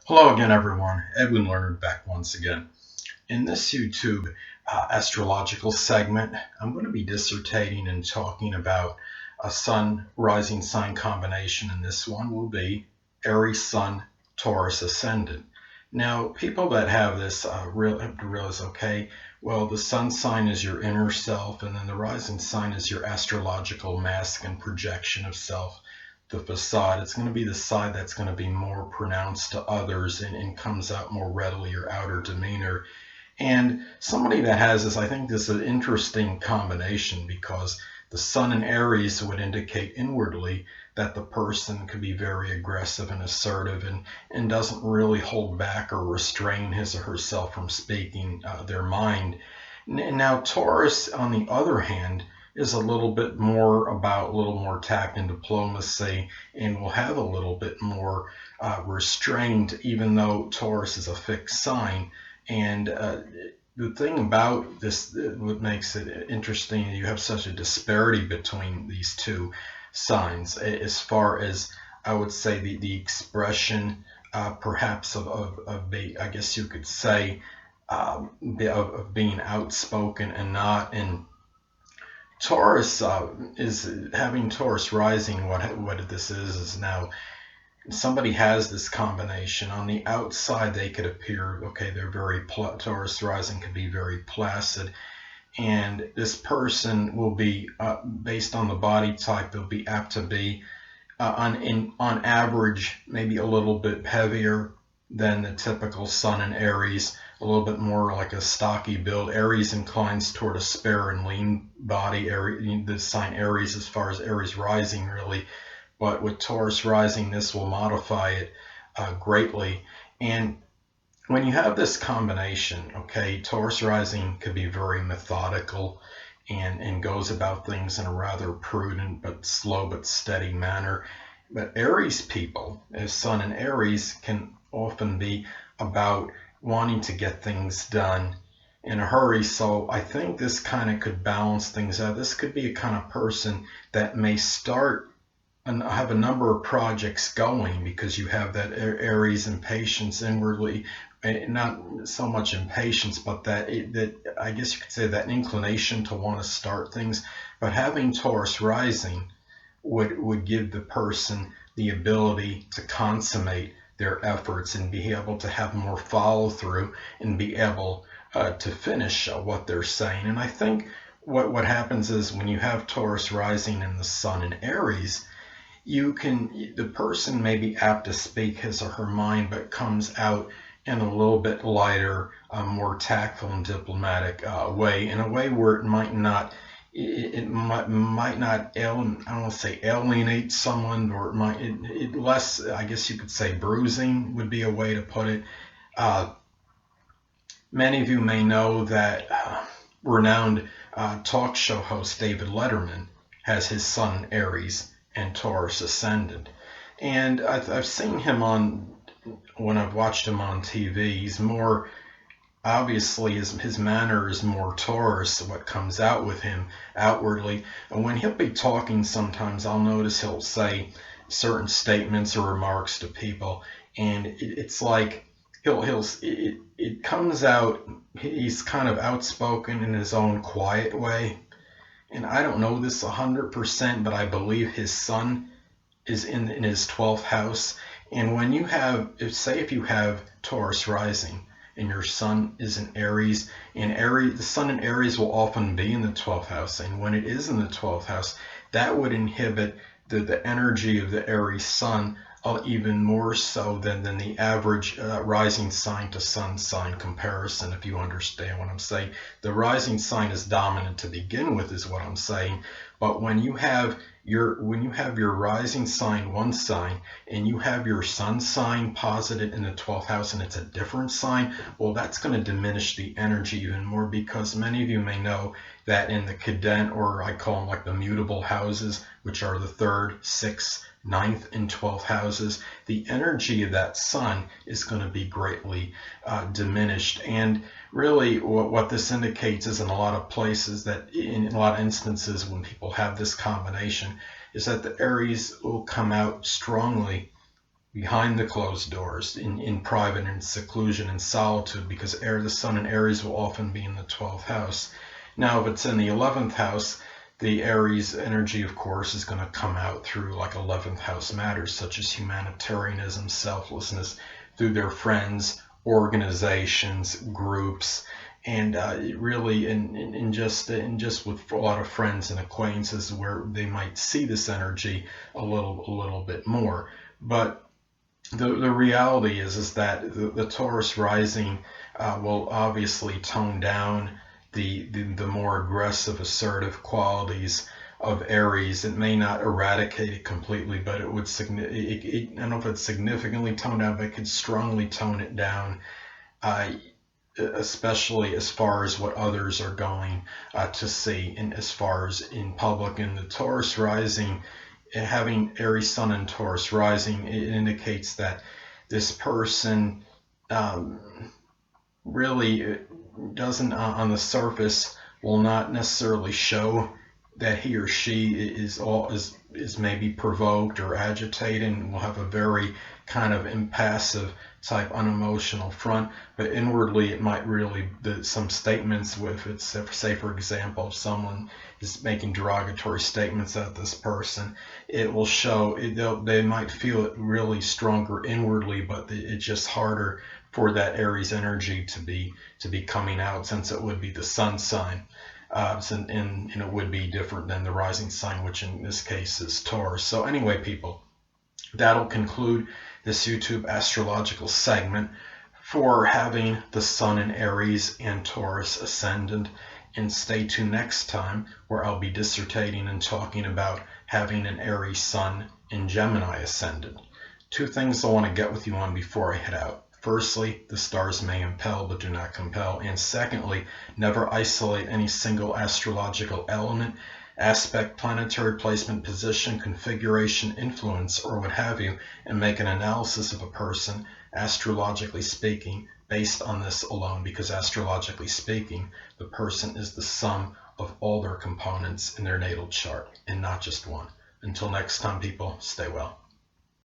Hello again, everyone. Edwin Learnard back once again. In this YouTube astrological segment, I'm going to be dissertating and talking about a Sun rising sign combination, and this one will be Aries Sun, Taurus Ascendant. Now, people that have this have to realize, okay, well, the Sun sign is your inner self, and then the rising sign is your astrological mask and projection of self, the facade. It's going to be the side that's going to be more pronounced to others and comes out more readily, your outer demeanor. And somebody that has this, I think this is an interesting combination because the Sun in Aries would indicate inwardly that the person could be very aggressive and assertive and doesn't really hold back or restrain his or herself from speaking their mind. Now, Taurus, on the other hand, is a little bit more about a little more tact and diplomacy and will have a little bit more restraint, even though Taurus is a fixed sign. And the thing about this, what makes it interesting, you have such a disparity between these two signs as far as, I would say, the expression perhaps of I guess you could say, of being outspoken and not. And Taurus is having Taurus rising. What this is now somebody has this combination. On the outside, they could appear, okay, they're very Taurus rising could be very placid, and this person will be based on the body type. They'll be apt to be on average maybe a little bit heavier than the typical Sun in Aries, a little bit more like a stocky build. Aries inclines toward a spare and lean body. The sign Aries, as far as Aries rising, really. But with Taurus rising, this will modify it greatly. And when you have this combination, okay, Taurus rising could be very methodical and goes about things in a rather prudent but slow but steady manner. But Aries people, as Sun in Aries, can often be about wanting to get things done in a hurry. So I think this kind of could balance things out. This could be a kind of person that may start and have a number of projects going because you have that Aries impatience inwardly, not so much impatience, but that I guess you could say that inclination to want to start things. But having Taurus rising would give the person the ability to consummate their efforts and be able to have more follow through and be able to finish what they're saying. And I think what happens is when you have Taurus rising and the Sun in Aries, the person may be apt to speak his or her mind, but comes out in a little bit lighter, more tactful and diplomatic way, in a way where it might not I don't want to say alienate someone, or it less, I guess you could say, bruising would be a way to put it. Uh, Many of you may know that renowned talk show host David Letterman has his Sun Aries and Taurus Ascendant. And I've seen him when I've watched him on TV, he's more, obviously his manner is more Taurus, what comes out with him outwardly. And when he'll be talking, sometimes I'll notice he'll say certain statements or remarks to people, and it's like it comes out, he's kind of outspoken in his own quiet way. And I don't know this 100%, but I believe his Sun is in his 12th house. And when you have, if you have Taurus rising and your Sun is in Aries, the Sun in Aries will often be in the 12th house. And when it is in the 12th house, that would inhibit the energy of the Aries Sun even more so than the average rising sign to Sun sign comparison, if you understand what I'm saying. The rising sign is dominant to begin with, is what I'm saying. But when you have your rising sign, one sign, and you have your Sun sign posited in the 12th house and it's a different sign, well, that's going to diminish the energy even more, because many of you may know that in the cadent, or I call them like the mutable houses, which are the 3rd, 6th, 9th, and 12th houses, the energy of that Sun is going to be greatly diminished. And really what this indicates is, in a lot of places, that in a lot of instances when people have this combination, is that the Aries will come out strongly behind the closed doors, in private and seclusion and solitude, because the sun in Aries will often be in the 12th house. Now, if it's in the 11th house, the Aries energy, of course, is going to come out through like 11th house matters, such as humanitarianism, selflessness, through their friends, organizations, groups, and really in just with a lot of friends and acquaintances, where they might see this energy a little bit more. But the reality is that the Taurus rising will obviously tone down the more aggressive, assertive qualities of Aries. It may not eradicate it completely, but it would I don't know if it's significantly toned down, but it could strongly tone it down, especially as far as what others are going to see, and as far as in public. And the Taurus rising, having Aries sun and Taurus rising, it indicates that this person really doesn't, on the surface, will not necessarily show that he or she is maybe provoked or agitated, and will have a very kind of impassive type unemotional front, but inwardly it might really, some statements, if it's, say for example, if someone is making derogatory statements at this person, it will show, they might feel it really stronger inwardly, but it's just harder for that Aries energy to be coming out, since it would be the sun sign. And it would be different than the rising sign, which in this case is Taurus. So anyway, people, that'll conclude this YouTube astrological segment for having the sun in Aries and Taurus Ascendant. And stay tuned next time, where I'll be dissertating and talking about having an Aries sun in Gemini Ascendant. Two things I want to get with you on before I head out. Firstly, the stars may impel but do not compel. And secondly, never isolate any single astrological element, aspect, planetary placement, position, configuration, influence, or what have you, and make an analysis of a person, astrologically speaking, based on this alone, because astrologically speaking, the person is the sum of all their components in their natal chart, and not just one. Until next time, people, stay well.